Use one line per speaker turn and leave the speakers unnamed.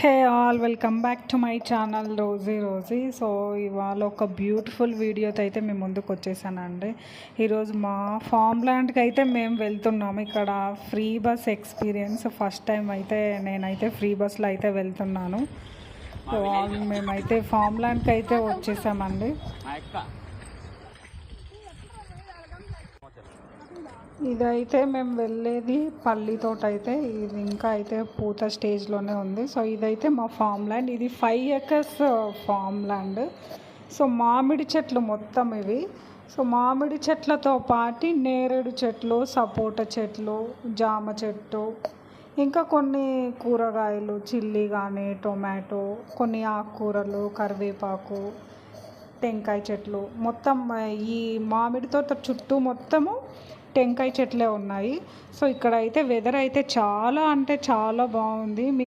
Hey all welcome back to my channel Rosie. So ఇవాళ ఒక beautiful వీడియోతో అయితే మేము ముందుకు వచ్చేసానండి. ఈరోజు మా ఫామ్ ల్యాండ్కి అయితే మేము వెళ్తున్నాము. ఇక్కడ free bus experience first time అయితే నేనైతే ఫ్రీ బస్లో అయితే వెళ్తున్నాను. సో మేమైతే ఫామ్ ల్యాండ్కి అయితే వచ్చేసామండి. ఇదైతే మేము వెళ్ళేది పల్లితోట అయితే ఇది ఇంకా అయితే పూత స్టేజ్లోనే ఉంది. సో ఇదైతే మా ఫామ్ ల్యాండ్. ఇది 5 acres ఫామ్ ల్యాండ్. సో మామిడి చెట్లు మొత్తం ఇవి. సో మామిడి చెట్లతో పాటు నేరేడు చెట్లు, సపోటా చెట్లు, జామ చెట్టు, ఇంకా కొన్ని కూరగాయలు చిల్లీ కానీ టొమాటో, కొన్ని ఆకుకూరలు, కరివేపాకు, టెంకాయ చెట్లు మొత్తం ఈ మామిడి తోట చుట్టూ మొత్తము టెంకాయ చెట్లే ఉన్నాయి. సో ఇక్కడ అయితే వెదర్ అయితే చాలా అంటే చాలా బాగుంది.